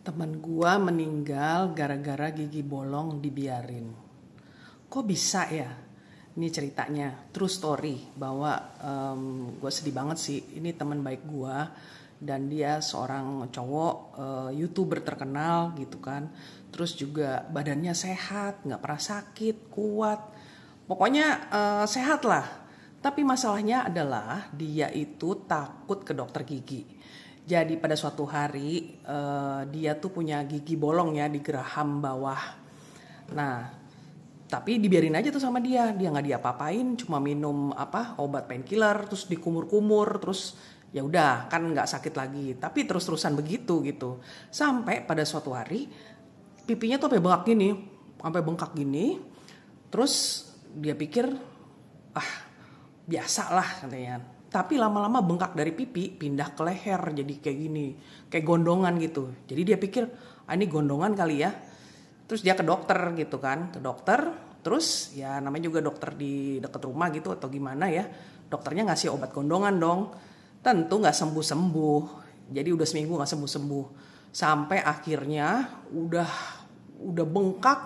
Temen gua meninggal gara-gara gigi bolong dibiarin. Kok bisa ya? Ini ceritanya true story bahwa gue sedih banget sih. Ini teman baik gua dan dia seorang cowok YouTuber terkenal gitu kan. Terus juga badannya sehat, nggak pernah sakit, kuat. Pokoknya sehat lah. Tapi masalahnya adalah dia itu takut ke dokter gigi. Jadi pada suatu hari dia tuh punya gigi bolong ya di geraham bawah. Nah, tapi dibiarin aja tuh sama dia nggak diapa-apain, cuma minum obat painkiller, terus dikumur-kumur, terus ya udah kan nggak sakit lagi. Tapi terus-terusan begitu gitu, sampai pada suatu hari pipinya tuh sampai bengkak gini, terus dia pikir biasa lah katanya. Tapi lama-lama bengkak dari pipi pindah ke leher jadi kayak gini, kayak gondongan gitu. Jadi dia pikir ini gondongan kali ya. Terus dia ke dokter gitu kan, ke dokter. Terus ya namanya juga dokter di dekat rumah gitu atau gimana ya. Dokternya ngasih obat gondongan dong. Tentu nggak sembuh-sembuh. Jadi udah seminggu nggak sembuh-sembuh. Sampai akhirnya udah bengkak,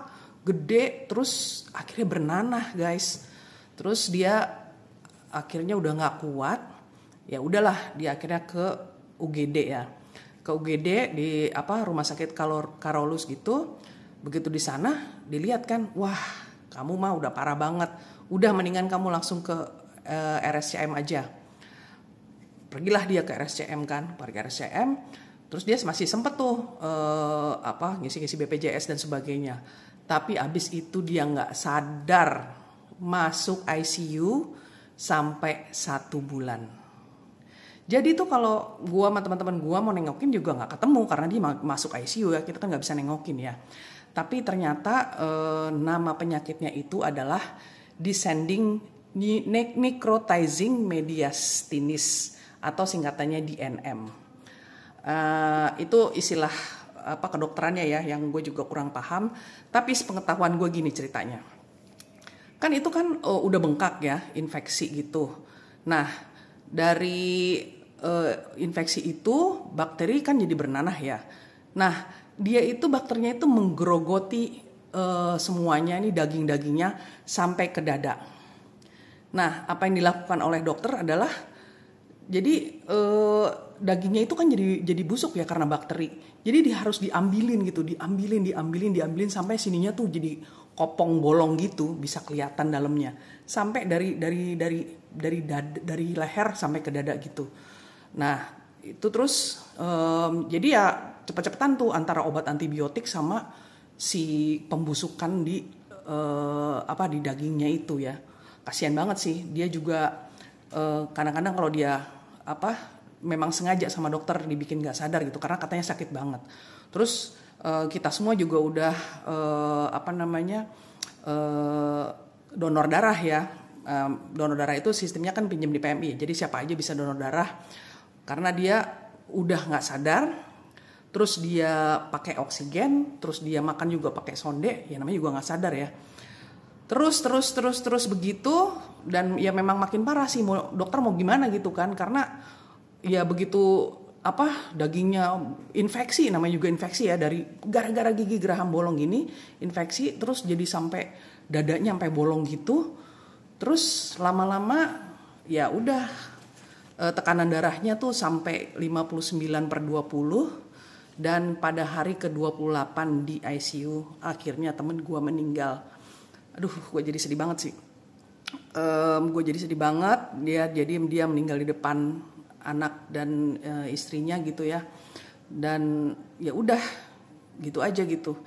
gede, terus akhirnya bernanah guys. Terus dia akhirnya udah nggak kuat. Ya udahlah, dia akhirnya ke UGD ya. Ke UGD di rumah sakit Karolus gitu. Begitu di sana dilihat kan, wah kamu mah udah parah banget, udah mendingan kamu langsung ke RSCM aja. Pergilah dia ke RSCM kan, pergi ke RSCM, terus dia masih sempet tuh ngisi-ngisi BPJS dan sebagainya. Tapi abis itu dia nggak sadar, masuk ICU sampai 1 bulan. Jadi tuh kalau gua sama teman-teman gua mau nengokin juga nggak ketemu karena dia masuk ICU ya, kita kan nggak bisa nengokin ya. Tapi ternyata nama penyakitnya itu adalah descending necrotizing mediastinus atau singkatannya DNM. Itu istilah kedokterannya ya, yang gue juga kurang paham. Tapi sepengetahuan gue gini ceritanya. Kan itu kan udah bengkak ya, infeksi gitu. Nah dari infeksi itu bakteri kan jadi bernanah ya. Nah dia itu bakterinya itu menggerogoti semuanya ini daging-dagingnya sampai ke dada. Nah apa yang dilakukan oleh dokter adalah jadi dagingnya itu kan jadi busuk ya karena bakteri. Jadi dia harus diambilin gitu, diambilin sampai sininya tuh jadi kopong bolong gitu, bisa kelihatan dalamnya. Sampai dari leher sampai ke dada gitu. Nah, itu terus jadi ya cepet-cepetan tuh antara obat antibiotik sama si pembusukan di dagingnya itu ya. Kasian banget sih, dia juga kadang-kadang kalau dia memang sengaja sama dokter dibikin nggak sadar gitu karena katanya sakit banget. Terus kita semua juga udah donor darah ya. Donor darah itu sistemnya kan pinjam di PMI, jadi siapa aja bisa donor darah. Karena dia udah nggak sadar, terus dia pakai oksigen, terus dia makan juga pakai sonde, ya namanya juga nggak sadar ya. Terus begitu, dan ya memang makin parah sih, dokter mau gimana gitu kan, karena ya begitu dagingnya infeksi, namanya juga infeksi ya, dari gara-gara gigi geraham bolong gini infeksi, terus jadi sampai dadanya sampai bolong gitu, terus lama-lama ya udah tekanan darahnya tuh sampai 59/20 dan pada hari ke-28 di ICU akhirnya temen gue meninggal. Aduh, gue jadi sedih banget sih. Dia meninggal di depan anak dan istrinya gitu ya. Dan ya udah gitu aja gitu.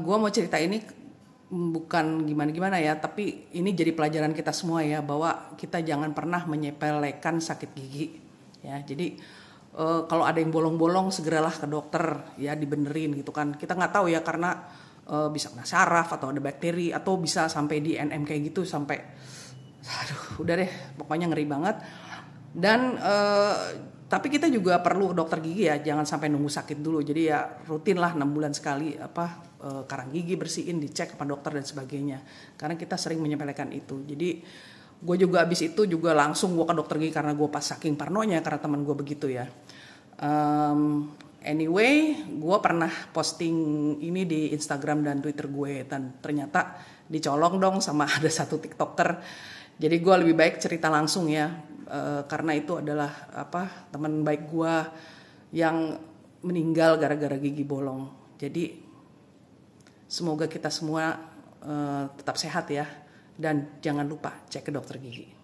Gue mau cerita ini bukan gimana-gimana ya, tapi ini jadi pelajaran kita semua ya, bahwa kita jangan pernah menyepelekan sakit gigi ya. Jadi kalau ada yang bolong-bolong segeralah ke dokter ya, dibenerin gitu kan. Kita nggak tahu ya, karena bisa kena saraf atau ada bakteri atau bisa sampai di NM kayak gitu, sampai udah deh pokoknya ngeri banget. Dan tapi kita juga perlu dokter gigi ya, jangan sampai nunggu sakit dulu. Jadi ya rutin lah 6 bulan sekali karang gigi bersihin, dicek sama dokter dan sebagainya. Karena kita sering menyepelekan itu. Jadi gue juga abis itu juga langsung gue ke dokter gigi karena gue pas saking parnonya karena teman gue begitu ya. Anyway, gue pernah posting ini di Instagram dan Twitter gue, dan ternyata dicolong dong sama ada satu TikToker. Jadi gue lebih baik cerita langsung ya, karena itu adalah teman baik gue yang meninggal gara-gara gigi bolong. Jadi semoga kita semua tetap sehat ya, dan jangan lupa cek ke dokter gigi.